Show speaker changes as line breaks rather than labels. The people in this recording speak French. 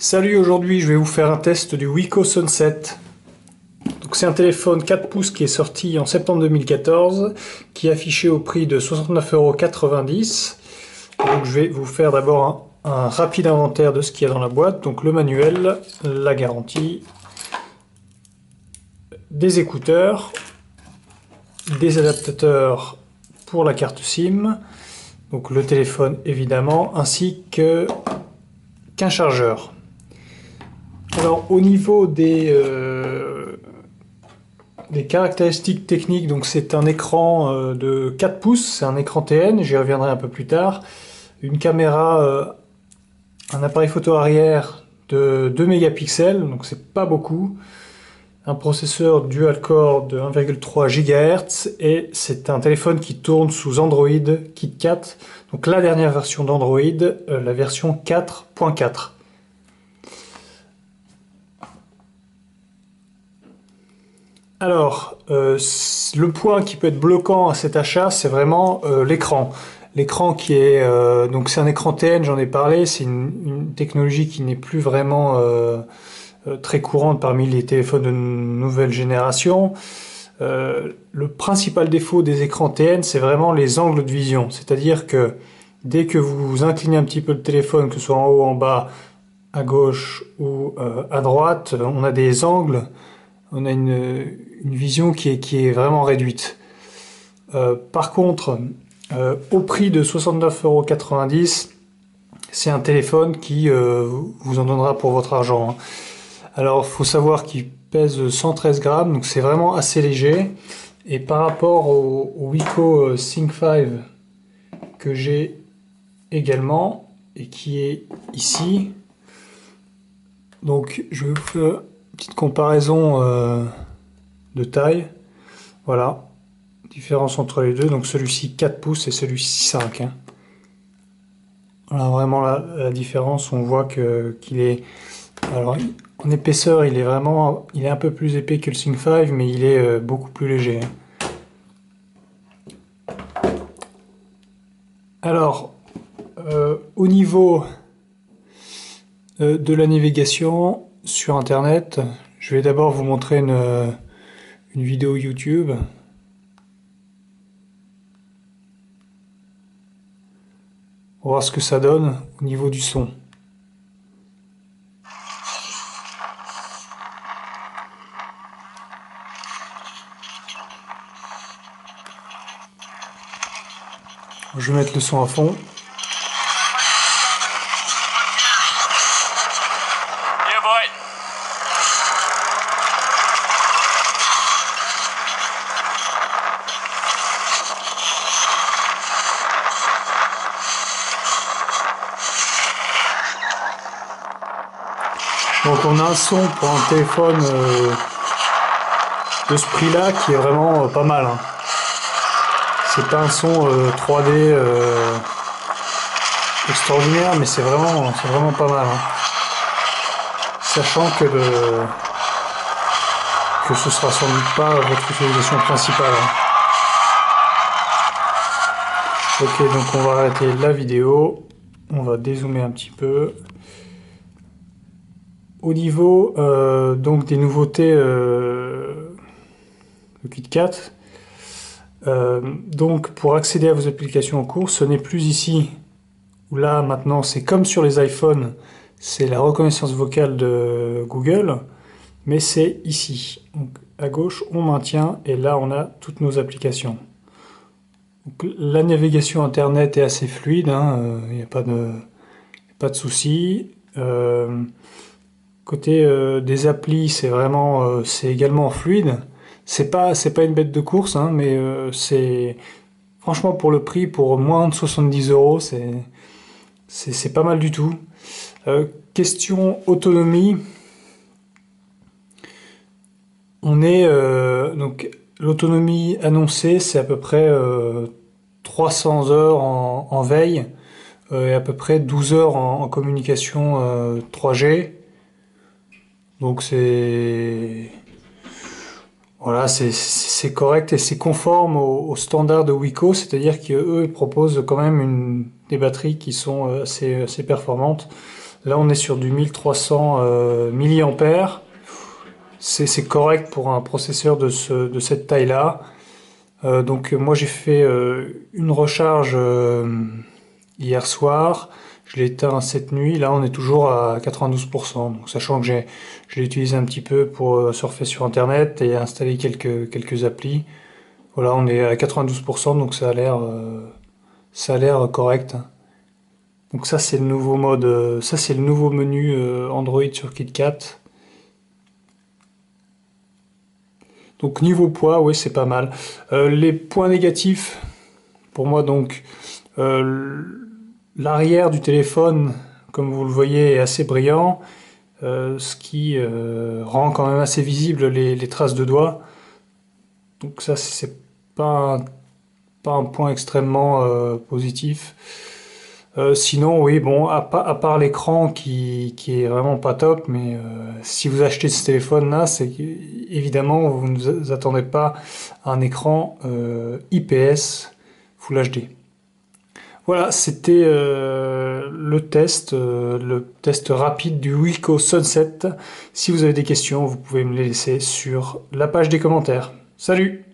Salut, aujourd'hui je vais vous faire un test du Wiko Sunset. Donc c'est un téléphone 4 pouces qui est sorti en septembre 2014, qui est affiché au prix de 69,90 €. Donc je vais vous faire d'abord un rapide inventaire de ce qu'il y a dans la boîte. Donc le manuel, la garantie, des écouteurs, des adaptateurs pour la carte SIM, donc le téléphone évidemment, ainsi qu'un chargeur. Alors au niveau des caractéristiques techniques, donc c'est un écran de 4 pouces, c'est un écran TN, j'y reviendrai un peu plus tard. Une caméra, un appareil photo arrière de 2 mégapixels, donc c'est pas beaucoup. Un processeur dual-core de 1,3 GHz et c'est un téléphone qui tourne sous Android KitKat, donc la dernière version d'Android, la version 4.4. Alors, le point qui peut être bloquant à cet achat, c'est vraiment l'écran. L'écran qui est... donc c'est un écran TN, j'en ai parlé, c'est une technologie qui n'est plus vraiment très courante parmi les téléphones de nouvelle génération. Le principal défaut des écrans TN, c'est vraiment les angles de vision. C'est-à-dire que dès que vous inclinez un petit peu le téléphone, que ce soit en haut, en bas, à gauche ou à droite, on a des angles, on a une vision qui est vraiment réduite. Par contre, au prix de 69,90 €, c'est un téléphone qui vous en donnera pour votre argent, hein. Alors, il faut savoir qu'il pèse 113 grammes, donc c'est vraiment assez léger. Et par rapport au Wiko Sync 5 que j'ai également, et qui est ici, donc je vais vous faire une petite comparaison de taille. Voilà, différence entre les deux, donc celui-ci 4 pouces et celui-ci 5, hein. Voilà, vraiment la différence, on voit qu'il est... Alors, en épaisseur, il est un peu plus épais que le Sync 5, mais il est beaucoup plus léger. Alors, au niveau de la navigation sur Internet, je vais d'abord vous montrer une vidéo YouTube. On va voir ce que ça donne au niveau du son. Je vais mettre le son à fond.
Yeah, boy.
Donc on a un son pour un téléphone de ce prix-là qui est vraiment pas mal, hein. C'est pas un son 3D extraordinaire, mais c'est vraiment pas mal, hein. Sachant que ce sera sans doute pas votre utilisation principale, hein. Ok, donc on va arrêter la vidéo, on va dézoomer un petit peu. Au niveau donc des nouveautés de KitKat, donc pour accéder à vos applications en cours, ce n'est plus ici où là maintenant c'est comme sur les iPhones, c'est la reconnaissance vocale de Google, mais c'est ici. Donc à gauche on maintient et là on a toutes nos applications. Donc, la navigation internet est assez fluide, hein, il n'y a pas de souci. Côté des applis, c'est également fluide. C'est pas une bête de course, hein, mais c'est franchement pour le prix, pour moins de 70 €, c'est pas mal du tout. Question autonomie, on est donc l'autonomie annoncée, c'est à peu près 300 heures en veille et à peu près 12 heures en communication 3G. Donc voilà, c'est correct et c'est conforme aux standards de Wiko, c'est-à-dire qu'eux ils proposent quand même des batteries qui sont assez performantes. Là, on est sur du 1300 milliampères. C'est correct pour un processeur de cette taille-là. Donc moi j'ai fait une recharge hier soir. Je l'ai éteint cette nuit. Là, on est toujours à 92%. Donc, sachant que je l'ai utilisé un petit peu pour surfer sur Internet et installer quelques applis. Voilà, on est à 92%, donc ça a l'air correct. Donc ça c'est le nouveau mode, ça c'est le nouveau menu Android sur KitKat. Donc niveau poids, oui c'est pas mal. Les points négatifs, pour moi donc, euh, l'arrière du téléphone, comme vous le voyez, est assez brillant, ce qui rend quand même assez visible les traces de doigts. Donc ça c'est pas un, pas un point extrêmement positif. Sinon, oui, bon, à part l'écran qui est vraiment pas top, mais si vous achetez ce téléphone-là, c'est évidemment vous ne vous attendez pas à un écran IPS Full HD. Voilà, c'était le test rapide du Wiko Sunset. Si vous avez des questions, vous pouvez me les laisser sur la page des commentaires. Salut!